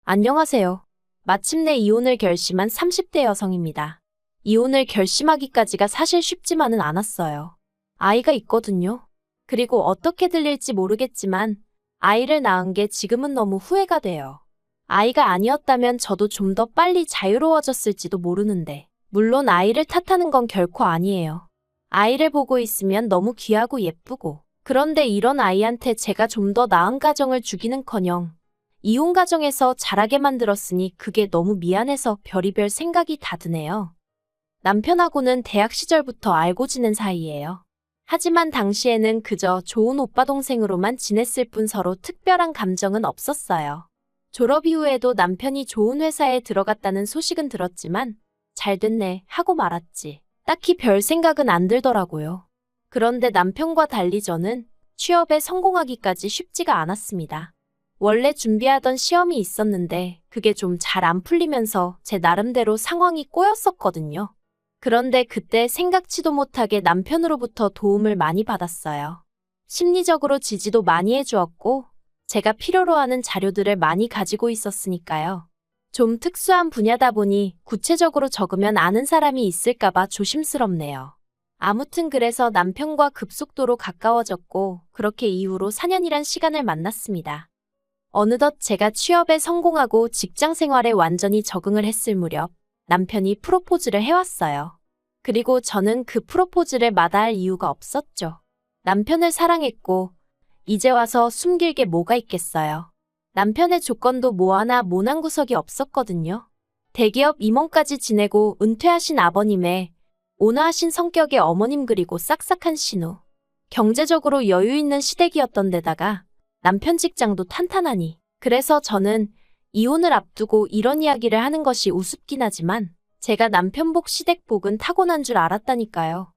안녕하세요. 마침내 이혼을 결심한 30대 여성입니다. 이혼을 결심하기까지가 사실 쉽지만은 않았어요. 아이가 있거든요. 그리고 어떻게 들릴지 모르겠지만 아이를 낳은 게 지금은 너무 후회가 돼요. 아이가 아니었다면 저도 좀 더 빨리 자유로워졌을지도 모르는데, 물론 아이를 탓하는 건 결코 아니에요. 아이를 보고 있으면 너무 귀하고 예쁘고, 그런데 이런 아이한테 제가 좀 더 나은 가정을 주기는커녕 이혼 가정에서 자라게 만들었으니 그게 너무 미안해서 별의별 생각이 다 드네요. 남편하고는 대학 시절부터 알고 지낸 사이예요. 하지만 당시에는 그저 좋은 오빠 동생으로만 지냈을 뿐 서로 특별한 감정은 없었어요. 졸업 이후에도 남편이 좋은 회사에 들어갔다는 소식은 들었지만 잘 됐네 하고 말았지. 딱히 별 생각은 안 들더라고요. 그런데 남편과 달리 저는 취업에 성공하기까지 쉽지가 않았습니다. 원래 준비하던 시험이 있었는데 그게 좀 잘 안 풀리면서 제 나름대로 상황이 꼬였었거든요. 그런데 그때 생각지도 못하게 남편으로부터 도움을 많이 받았어요. 심리적으로 지지도 많이 해주었고 제가 필요로 하는 자료들을 많이 가지고 있었으니까요. 좀 특수한 분야다 보니 구체적으로 적으면 아는 사람이 있을까봐 조심스럽네요. 아무튼 그래서 남편과 급속도로 가까워졌고 그렇게 이후로 4년이란 시간을 만났습니다. 어느덧 제가 취업에 성공하고 직장 생활에 완전히 적응을 했을 무렵 남편이 프로포즈를 해왔어요. 그리고 저는 그 프로포즈를 마다할 이유가 없었죠. 남편을 사랑했고 이제 와서 숨길 게 뭐가 있겠어요. 남편의 조건도 뭐 하나 모난 구석이 없었거든요. 대기업 임원까지 지내고 은퇴하신 아버님의 온화하신 성격의 어머님 그리고 싹싹한 신우. 경제적으로 여유 있는 시댁이었던 데다가 남편 직장도 탄탄하니. 그래서 저는 이혼을 앞두고 이런 이야기를 하는 것이 우습긴 하지만 제가 남편복 시댁복은 타고난 줄 알았다니까요.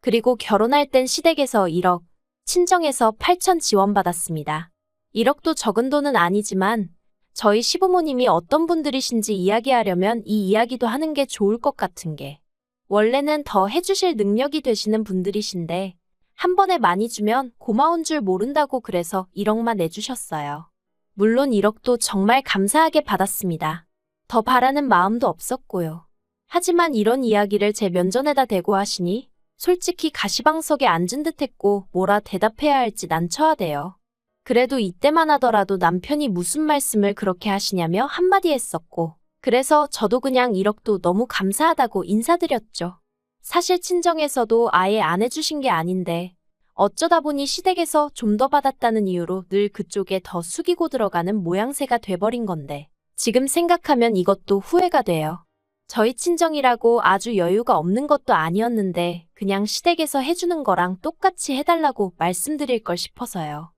그리고 결혼할 땐 시댁에서 1억, 친정에서 8천 지원받았습니다. 1억도 적은 돈은 아니지만 저희 시부모님이 어떤 분들이신지 이야기하려면 이 이야기도 하는 게 좋을 것 같은 게 원래는 더 해주실 능력이 되시는 분들이신데 한 번에 많이 주면 고마운 줄 모른다고 그래서 1억만 내주셨어요. 물론 1억도 정말 감사하게 받았습니다. 더 바라는 마음도 없었고요. 하지만 이런 이야기를 제 면전에다 대고 하시니 솔직히 가시방석에 앉은 듯 했고 뭐라 대답해야 할지 난처하대요. 그래도 이때만 하더라도 남편이 무슨 말씀을 그렇게 하시냐며 한마디 했었고 그래서 저도 그냥 1억도 너무 감사하다고 인사드렸죠. 사실 친정에서도 아예 안 해주신 게 아닌데 어쩌다 보니 시댁에서 좀 더 받았다는 이유로 늘 그쪽에 더 숙이고 들어가는 모양새가 돼버린 건데 지금 생각하면 이것도 후회가 돼요. 저희 친정이라고 아주 여유가 없는 것도 아니었는데 그냥 시댁에서 해주는 거랑 똑같이 해달라고 말씀드릴 걸 싶어서요.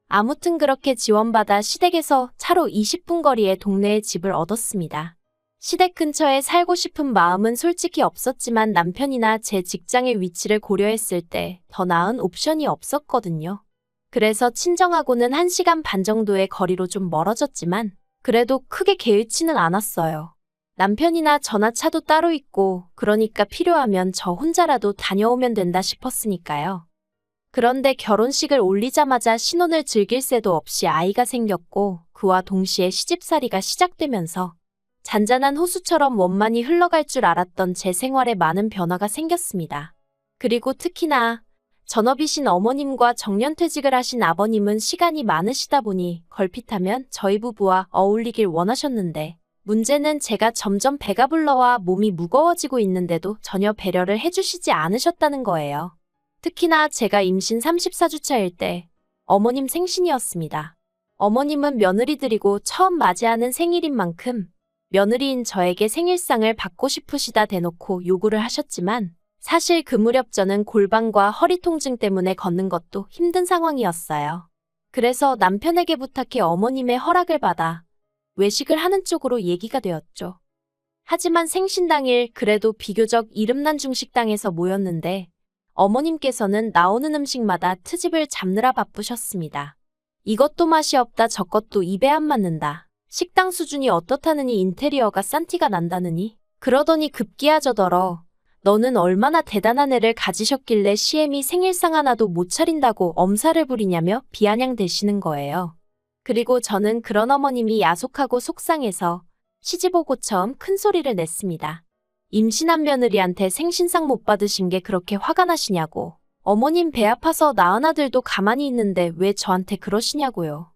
아무튼 그렇게 지원받아 시댁에서 차로 20분 거리의 동네에 집을 얻었습니다. 시댁 근처에 살고 싶은 마음은 솔직히 없었지만 남편이나 제 직장의 위치를 고려했을 때 더 나은 옵션이 없었거든요. 그래서 친정하고는 1시간 반 정도의 거리로 좀 멀어졌지만 그래도 크게 개의치는 않았어요. 남편이나 저나 차도 따로 있고 그러니까 필요하면 저 혼자라도 다녀오면 된다 싶었으니까요. 그런데 결혼식을 올리자마자 신혼을 즐길 새도 없이 아이가 생겼고 그와 동시에 시집살이가 시작되면서 잔잔한 호수처럼 원만히 흘러갈 줄 알았던 제 생활에 많은 변화가 생겼습니다. 그리고 특히나 전업이신 어머님과 정년퇴직을 하신 아버님은 시간이 많으시다 보니 걸핏하면 저희 부부와 어울리길 원하셨는데 문제는 제가 점점 배가 불러와 몸이 무거워지고 있는데도 전혀 배려를 해주시지 않으셨다는 거예요. 특히나 제가 임신 34주차일 때 어머님 생신이었습니다. 어머님은 며느리들이고 처음 맞이하는 생일인 만큼 며느리인 저에게 생일상을 받고 싶으시다 대놓고 요구를 하셨지만 사실 그 무렵 저는 골반과 허리 통증 때문에 걷는 것도 힘든 상황이었어요. 그래서 남편에게 부탁해 어머님의 허락을 받아 외식을 하는 쪽으로 얘기가 되었죠. 하지만 생신 당일 그래도 비교적 이름난 중식당에서 모였는데 어머님께서는 나오는 음식마다 트집을 잡느라 바쁘셨습니다. 이것도 맛이 없다 저것도 입에 안 맞는다. 식당 수준이 어떻다느니 인테리어가 싼 티가 난다느니 그러더니 급기야 저더러 너는 얼마나 대단한 애를 가지셨길래 시엠이 생일상 하나도 못 차린다고 엄살을 부리냐며 비아냥대시는 거예요. 그리고 저는 그런 어머님이 야속하고 속상해서 시집 오고 처음 큰 소리를 냈습니다. 임신한 며느리한테 생신상 못 받으신 게 그렇게 화가 나시냐고. 어머님 배 아파서 낳은 아들도 가만히 있는데 왜 저한테 그러시냐고요.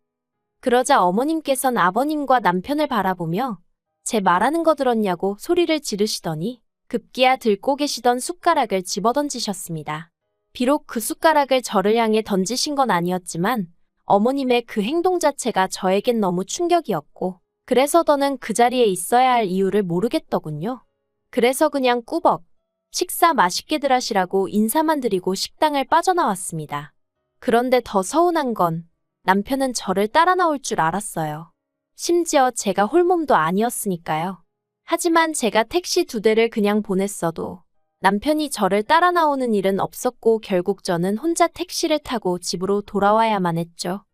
그러자 어머님께선 아버님과 남편을 바라보며 제 말하는 거 들었냐고 소리를 지르시더니 급기야 들고 계시던 숟가락을 집어던지셨습니다. 비록 그 숟가락을 저를 향해 던지신 건 아니었지만 어머님의 그 행동 자체가 저에겐 너무 충격이었고 그래서 더는 그 자리에 있어야 할 이유를 모르겠더군요. 그래서 그냥 꾸벅 식사 맛있게들 하시라고 인사만 드리고 식당을 빠져나왔습니다. 그런데 더 서운한 건 남편은 저를 따라 나올 줄 알았어요. 심지어 제가 홀몸도 아니었으니까요. 하지만 제가 택시 2대를 그냥 보냈어도 남편이 저를 따라 나오는 일은 없었고 결국 저는 혼자 택시를 타고 집으로 돌아와야만 했죠.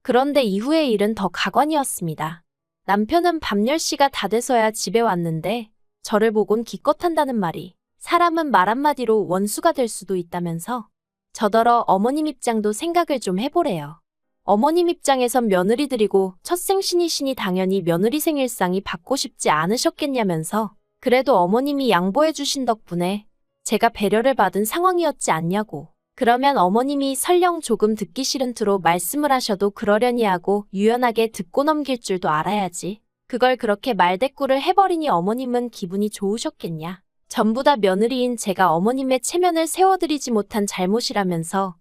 그런데 이후의 일은 더 가관이었습니다. 남편은 밤 10시가 다 돼서야 집에 왔는데 저를 보곤 기껏한다는 말이 사람은 말 한마디로 원수가 될 수도 있다면서 저더러 어머님 입장도 생각을 좀 해보래요. 어머님 입장에선 며느리들이고 첫 생신이시니 당연히 며느리 생일상이 받고 싶지 않으셨겠냐면서 그래도 어머님이 양보해 주신 덕분에 제가 배려를 받은 상황이었지 않냐고. 그러면 어머님이 설령 조금 듣기 싫은 투로 말씀을 하셔도 그러려니 하고 유연하게 듣고 넘길 줄도 알아야지. 그걸 그렇게 말대꾸를 해버리니 어머님은 기분이 좋으셨겠냐. 전부 다 며느리인 제가 어머님의 체면을 세워드리지 못한 잘못이라면서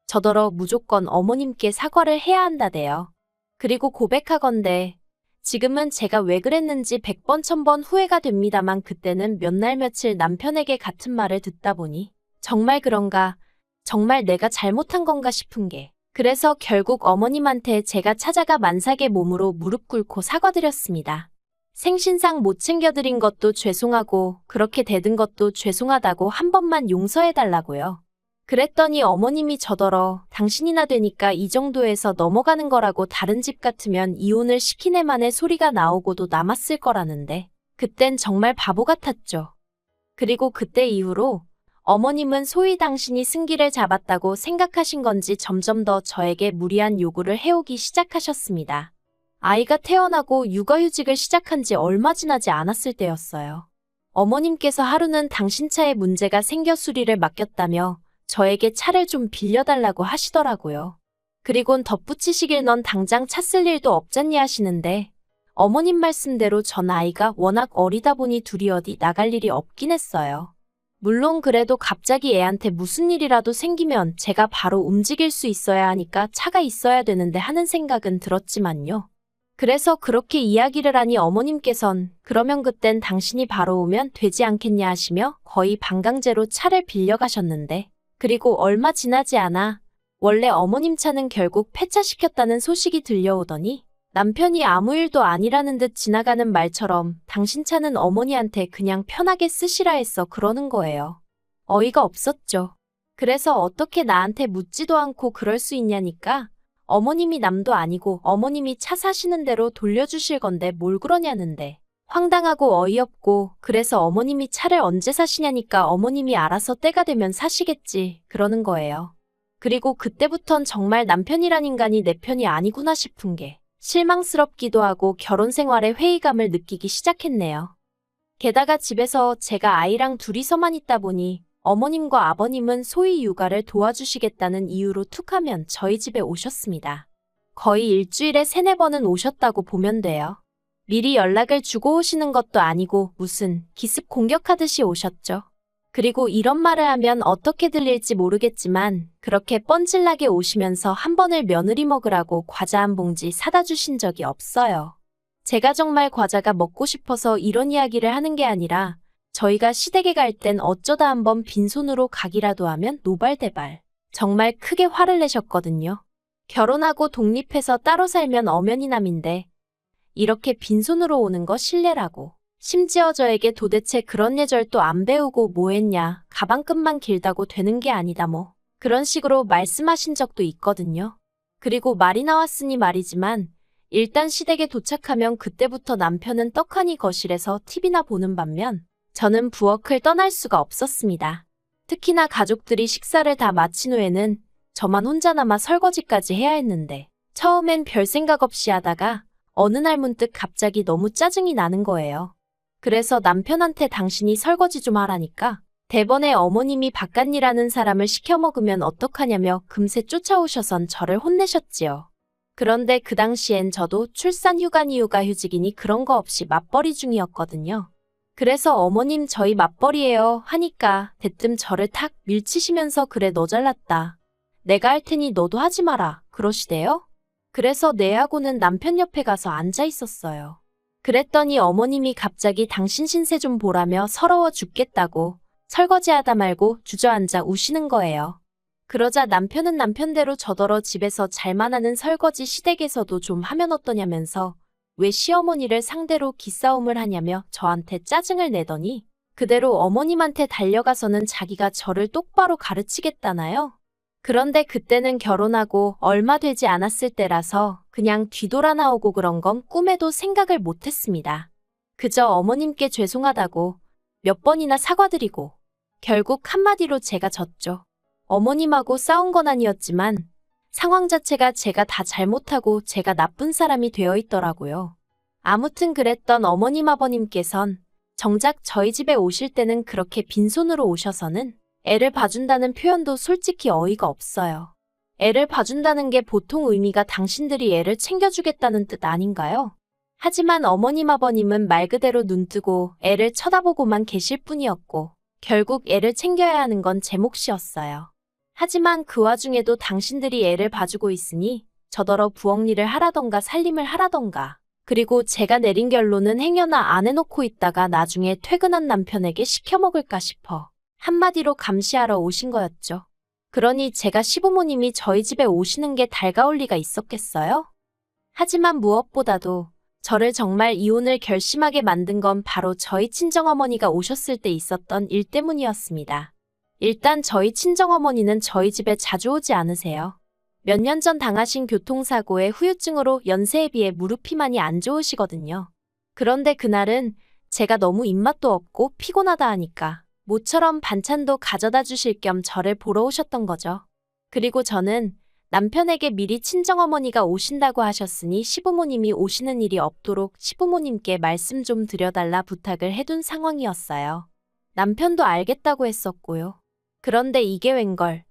저더러 무조건 어머님께 사과를 해야 한다대요. 그리고 고백하건대 지금은 제가 왜 그랬는지 100번 1000번 후회가 됩니다만 그때는 몇 날 며칠 남편에게 같은 말을 듣다 보니 정말 그런가, 정말 내가 잘못한 건가 싶은 게 그래서 결국 어머님한테 제가 찾아가 만삭의 몸으로 무릎 꿇고 사과드렸습니다. 생신상 못 챙겨드린 것도 죄송하고 그렇게 대든 것도 죄송하다고 한 번만 용서해달라고요. 그랬더니 어머님이 저더러 당신이나 되니까 이 정도에서 넘어가는 거라고 다른 집 같으면 이혼을 시키네만의 소리가 나오고도 남았을 거라는데 그땐 정말 바보 같았죠. 그리고 그때 이후로 어머님은 소위 당신이 승기를 잡았다고 생각하신 건지 점점 더 저에게 무리한 요구를 해오기 시작하셨습니다. 아이가 태어나고 육아휴직을 시작한 지 얼마 지나지 않았을 때였어요. 어머님께서 하루는 당신 차에 문제가 생겨 수리를 맡겼다며 저에게 차를 좀 빌려달라고 하시더라고요. 그리곤 덧붙이시길 넌 당장 차 쓸 일도 없잖니 하시는데 어머님 말씀대로 전 아이가 워낙 어리다 보니 둘이 어디 나갈 일이 없긴 했어요. 물론 그래도 갑자기 애한테 무슨 일이라도 생기면 제가 바로 움직일 수 있어야 하니까 차가 있어야 되는데 하는 생각은 들었지만요. 그래서 그렇게 이야기를 하니 어머님께선 그러면 그땐 당신이 바로 오면 되지 않겠냐 하시며 거의 반강제로 차를 빌려가셨는데 그리고 얼마 지나지 않아 원래 어머님 차는 결국 폐차시켰다는 소식이 들려오더니 남편이 아무 일도 아니라는 듯 지나가는 말처럼 당신 차는 어머니한테 그냥 편하게 쓰시라 했어 그러는 거예요. 어이가 없었죠. 그래서 어떻게 나한테 묻지도 않고 그럴 수 있냐니까 어머님이 남도 아니고 어머님이 차 사시는 대로 돌려주실 건데 뭘 그러냐는데 황당하고 어이없고 그래서 어머님이 차를 언제 사시냐니까 어머님이 알아서 때가 되면 사시겠지 그러는 거예요. 그리고 그때부턴 정말 남편이란 인간이 내 편이 아니구나 싶은 게 실망스럽기도 하고 결혼 생활에 회의감을 느끼기 시작했네요. 게다가 집에서 제가 아이랑 둘이서만 있다 보니 어머님과 아버님은 소위 육아를 도와주시겠다는 이유로 툭하면 저희 집에 오셨습니다. 거의 일주일에 3-4번은 오셨다고 보면 돼요. 미리 연락을 주고 오시는 것도 아니고 무슨 기습 공격하듯이 오셨죠. 그리고 이런 말을 하면 어떻게 들릴지 모르겠지만 그렇게 뻔질나게 오시면서 한 번을 며느리 먹으라고 과자 한 봉지 사다 주신 적이 없어요. 제가 정말 과자가 먹고 싶어서 이런 이야기를 하는 게 아니라 저희가 시댁에 갈 땐 어쩌다 한번 빈손으로 가기라도 하면 노발대발 정말 크게 화를 내셨거든요. 결혼하고 독립해서 따로 살면 엄연히 남인데 이렇게 빈손으로 오는 거 실례라고. 심지어 저에게 도대체 그런 예절도 안 배우고 뭐 했냐, 가방끈만 길다고 되는 게 아니다 뭐 그런 식으로 말씀하신 적도 있거든요. 그리고 말이 나왔으니 말이지만 일단 시댁에 도착하면 그때부터 남편은 떡하니 거실에서 TV나 보는 반면 저는 부엌을 떠날 수가 없었습니다. 특히나 가족들이 식사를 다 마친 후에는 저만 혼자 남아 설거지까지 해야 했는데 처음엔 별 생각 없이 하다가 어느 날 문득 갑자기 너무 짜증이 나는 거예요. 그래서 남편한테 당신이 설거지 좀 하라니까 대번에 어머님이 바깥일하는 사람을 시켜 먹으면 어떡하냐며 금세 쫓아오셔선 저를 혼내셨지요. 그런데 그 당시엔 저도 출산 휴가니 육아휴직이니 그런 거 없이 맞벌이 중이었거든요. 그래서 어머님 저희 맞벌이에요 하니까 대뜸 저를 탁 밀치시면서 그래 너 잘났다. 내가 할 테니 너도 하지 마라 그러시대요. 그래서 내하고는 남편 옆에 가서 앉아 있었어요. 그랬더니 어머님이 갑자기 당신 신세 좀 보라며 서러워 죽겠다고 설거지하다 말고 주저앉아 우시는 거예요. 그러자 남편은 남편대로 저더러 집에서 잘만 하는 설거지 시댁에서도 좀 하면 어떠냐면서 왜 시어머니를 상대로 기싸움을 하냐며 저한테 짜증을 내더니 그대로 어머님한테 달려가서는 자기가 저를 똑바로 가르치겠다나요? 그런데 그때는 결혼하고 얼마 되지 않았을 때라서 그냥 뒤돌아 나오고 그런 건 꿈에도 생각을 못했습니다. 그저 어머님께 죄송하다고 몇 번이나 사과드리고 결국 한마디로 제가 졌죠. 어머님하고 싸운 건 아니었지만 상황 자체가 제가 다 잘못하고 제가 나쁜 사람이 되어 있더라고요. 아무튼 그랬던 어머님 아버님께선 정작 저희 집에 오실 때는 그렇게 빈손으로 오셔서는 애를 봐준다는 표현도 솔직히 어이가 없어요. 애를 봐준다는 게 보통 의미가 당신들이 애를 챙겨주겠다는 뜻 아닌가요? 하지만 어머님 아버님은 말 그대로 눈뜨고 애를 쳐다보고만 계실 뿐이었고 결국 애를 챙겨야 하는 건 제 몫이었어요. 하지만 그 와중에도 당신들이 애를 봐주고 있으니 저더러 부엌 일을 하라던가 살림을 하라던가 그리고 제가 내린 결론은 행여나 안 해놓고 있다가 나중에 퇴근한 남편에게 시켜먹을까 싶어 한마디로 감시하러 오신 거였죠. 그러니 제가 시부모님이 저희 집에 오시는 게 달가울 리가 있었겠어요? 하지만 무엇보다도 저를 정말 이혼을 결심하게 만든 건 바로 저희 친정어머니가 오셨을 때 있었던 일 때문이었습니다. 일단 저희 친정어머니는 저희 집에 자주 오지 않으세요. 몇 년 전 당하신 교통사고의 후유증으로 연세에 비해 무릎이 많이 안 좋으시거든요. 그런데 그날은 제가 너무 입맛도 없고 피곤하다 하니까 모처럼 반찬도 가져다 주실 겸 저를 보러 오셨던 거죠. 그리고 저는 남편에게 미리 친정어머니가 오신다고 하셨으니 시부모님이 오시는 일이 없도록 시부모님께 말씀 좀 드려달라 부탁을 해둔 상황이었어요. 남편도 알겠다고 했었고요. 그런데 이게 웬걸.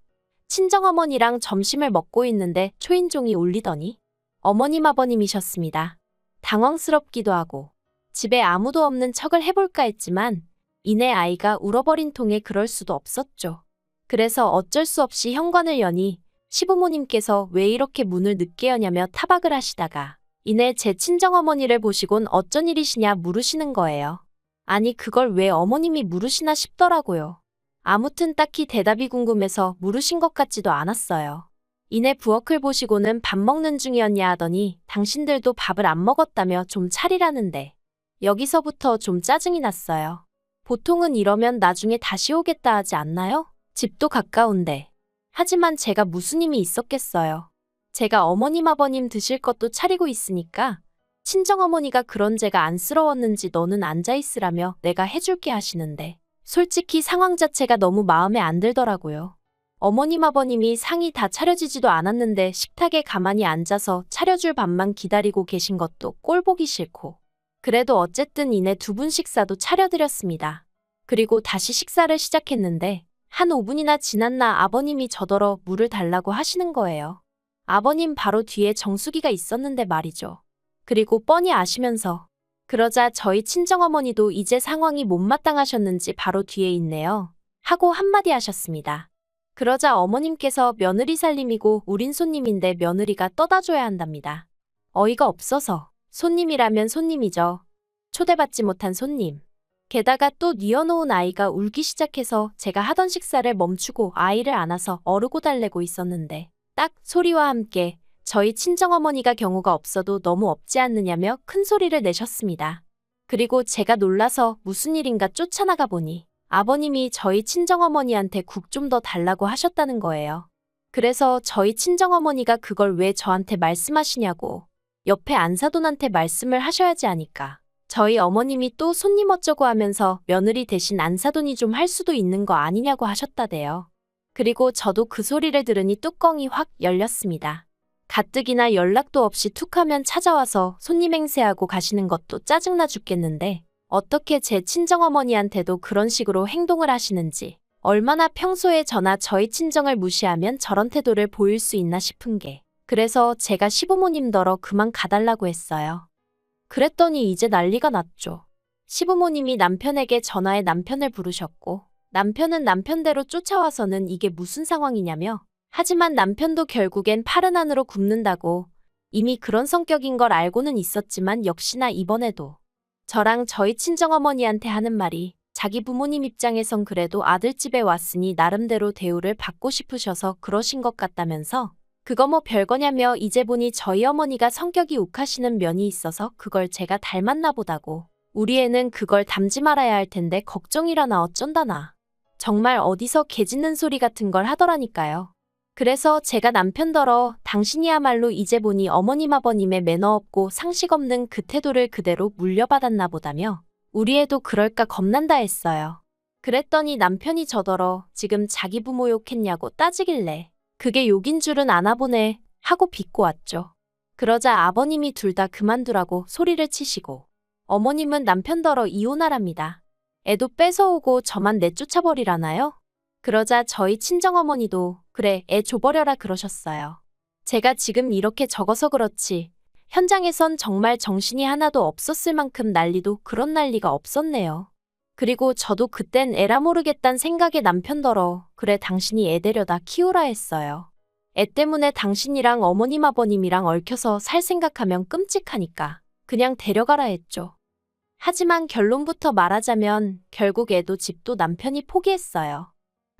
친정어머니랑 점심을 먹고 있는데 초인종이 울리더니 어머님 아버님이셨습니다. 당황스럽기도 하고 집에 아무도 없는 척을 해볼까 했지만 이내 아이가 울어버린 통에 그럴 수도 없었죠. 그래서 어쩔 수 없이 현관을 여니 시부모님께서 왜 이렇게 문을 늦게 여냐며 타박을 하시다가 이내 제 친정어머니를 보시곤 어쩐 일이시냐 물으시는 거예요. 아니 그걸 왜 어머님이 물으시나 싶더라고요. 아무튼 딱히 대답이 궁금해서 물으신 것 같지도 않았어요. 이내 부엌을 보시고는 밥 먹는 중이었냐 하더니 당신들도 밥을 안 먹었다며 좀 차리라는데 여기서부터 좀 짜증이 났어요. 보통은 이러면 나중에 다시 오겠다 하지 않나요? 집도 가까운데. 하지만 제가 무슨 힘이 있었겠어요. 제가 어머님 아버님 드실 것도 차리고 있으니까 친정어머니가 그런 제가 안쓰러웠는지 너는 앉아있으라며 내가 해줄게 하시는데 솔직히 상황 자체가 너무 마음에 안 들더라고요. 어머님 아버님이 상이 다 차려지지도 않았는데 식탁에 가만히 앉아서 차려줄 밥만 기다리고 계신 것도 꼴보기 싫고 그래도 어쨌든 이내 두 분 식사도 차려드렸습니다. 그리고 다시 식사를 시작했는데 한 5분이나 지났나 아버님이 저더러 물을 달라고 하시는 거예요. 아버님 바로 뒤에 정수기가 있었는데 말이죠. 그리고 뻔히 아시면서 그러자 저희 친정어머니도 이제 상황이 못마땅하셨는지 바로 뒤에 있네요. 하고 한마디 하셨습니다. 그러자 어머님께서 며느리 살림이고 우린 손님인데 며느리가 떠다 줘야 한답니다. 어이가 없어서 손님이라면 손님이죠. 초대받지 못한 손님. 게다가 또 뉘어놓은 아이가 울기 시작해서 제가 하던 식사를 멈추고 아이를 안아서 어르고 달래고 있었는데 딱 소리와 함께 저희 친정어머니가 경우가 없어도 너무 없지 않느냐며 큰 소리를 내셨습니다. 그리고 제가 놀라서 무슨 일인가 쫓아나가 보니 아버님이 저희 친정어머니한테 국 좀 더 달라고 하셨다는 거예요. 그래서 저희 친정어머니가 그걸 왜 저한테 말씀하시냐고 옆에 안사돈한테 말씀을 하셔야지 하니까 저희 어머님이 또 손님 어쩌고 하면서 며느리 대신 안사돈이 좀 할 수도 있는 거 아니냐고 하셨다대요. 그리고 저도 그 소리를 들으니 뚜껑이 확 열렸습니다. 가뜩이나 연락도 없이 툭 하면 찾아와서 손님 행세하고 가시는 것도 짜증나 죽겠는데 어떻게 제 친정어머니한테도 그런 식으로 행동을 하시는지, 얼마나 평소에 저나 저희 친정을 무시하면 저런 태도를 보일 수 있나 싶은 게, 그래서 제가 시부모님더러 그만 가달라고 했어요. 그랬더니 이제 난리가 났죠. 시부모님이 남편에게 전화해 남편을 부르셨고, 남편은 남편대로 쫓아와서는 이게 무슨 상황이냐며, 하지만 남편도 결국엔 팔은 안으로 굽는다고, 이미 그런 성격인 걸 알고는 있었지만 역시나 이번에도 저랑 저희 친정어머니한테 하는 말이, 자기 부모님 입장에선 그래도 아들 집에 왔으니 나름대로 대우를 받고 싶으셔서 그러신 것 같다면서, 그거 뭐 별거냐며 이제 보니 저희 어머니가 성격이 욱하시는 면이 있어서 그걸 제가 닮았나 보다고, 우리 애는 그걸 닮지 말아야 할 텐데 걱정이라나 어쩐다나, 정말 어디서 개 짖는 소리 같은 걸 하더라니까요. 그래서 제가 남편더러 당신이야말로 이제 보니 어머님 아버님의 매너 없고 상식 없는 그 태도를 그대로 물려받았나 보다며, 우리 애도 그럴까 겁난다 했어요. 그랬더니 남편이 저더러 지금 자기 부모 욕했냐고 따지길래, 그게 욕인 줄은 아나 보네 하고 비꼬 왔죠. 그러자 아버님이 둘 다 그만두라고 소리를 치시고, 어머님은 남편더러 이혼하랍니다. 애도 뺏어오고 저만 내쫓아버리라나요? 그러자 저희 친정어머니도 그래 애 줘버려라 그러셨어요. 제가 지금 이렇게 적어서 그렇지 현장에선 정말 정신이 하나도 없었을 만큼 난리도 그런 난리가 없었네요. 그리고 저도 그땐 에라 모르겠단 생각에 남편더러 그래 당신이 애 데려다 키우라 했어요. 애 때문에 당신이랑 어머님 아버님이랑 얽혀서 살 생각하면 끔찍하니까 그냥 데려가라 했죠. 하지만 결론부터 말하자면 결국 애도 집도 남편이 포기했어요.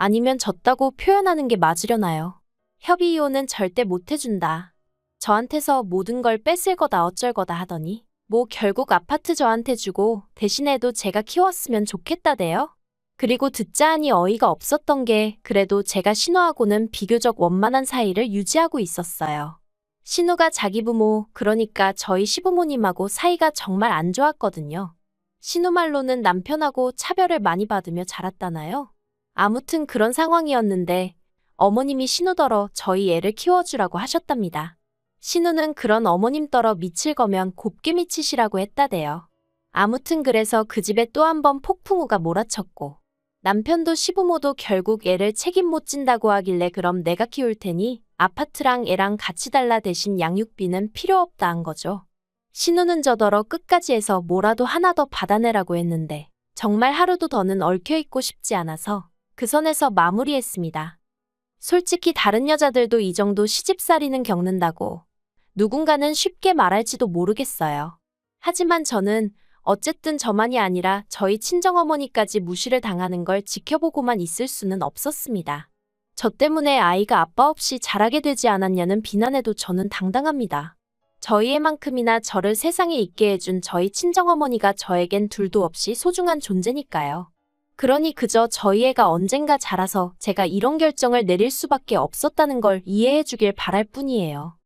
아니면 졌다고 표현하는 게 맞으려나요? 협의 이혼은 절대 못 해준다. 저한테서 모든 걸 뺏을 거다 어쩔 거다 하더니 뭐 결국 아파트 저한테 주고 대신 애도 제가 키웠으면 좋겠다대요. 그리고 듣자 하니 어이가 없었던 게 그래도 제가 신우하고는 비교적 원만한 사이를 유지하고 있었어요. 신우가 자기 부모, 그러니까 저희 시부모님하고 사이가 정말 안 좋았거든요. 신우 말로는 남편하고 차별을 많이 받으며 자랐다나요? 아무튼 그런 상황이었는데 어머님이 신우더러 저희 애를 키워주라고 하셨답니다. 신우는 그런 어머님더러 미칠 거면 곱게 미치시라고 했다대요. 아무튼 그래서 그 집에 또 한 번 폭풍우가 몰아쳤고, 남편도 시부모도 결국 애를 책임 못 진다고 하길래 그럼 내가 키울 테니 아파트랑 애랑 같이 달라 대신 양육비는 필요 없다 한 거죠. 신우는 저더러 끝까지 해서 뭐라도 하나 더 받아내라고 했는데 정말 하루도 더는 얽혀있고 싶지 않아서 그 선에서 마무리했습니다. 솔직히 다른 여자들도 이 정도 시집살이는 겪는다고 누군가는 쉽게 말할지도 모르겠어요. 하지만 저는 어쨌든 저만이 아니라 저희 친정어머니까지 무시를 당하는 걸 지켜보고만 있을 수는 없었습니다. 저 때문에 아이가 아빠 없이 자라게 되지 않았냐는 비난에도 저는 당당합니다. 저희 애만큼이나 저를 세상에 있게 해준 저희 친정어머니가 저에겐 둘도 없이 소중한 존재니까요. 그러니 그저 저희 애가 언젠가 자라서 제가 이런 결정을 내릴 수밖에 없었다는 걸 이해해 주길 바랄 뿐이에요.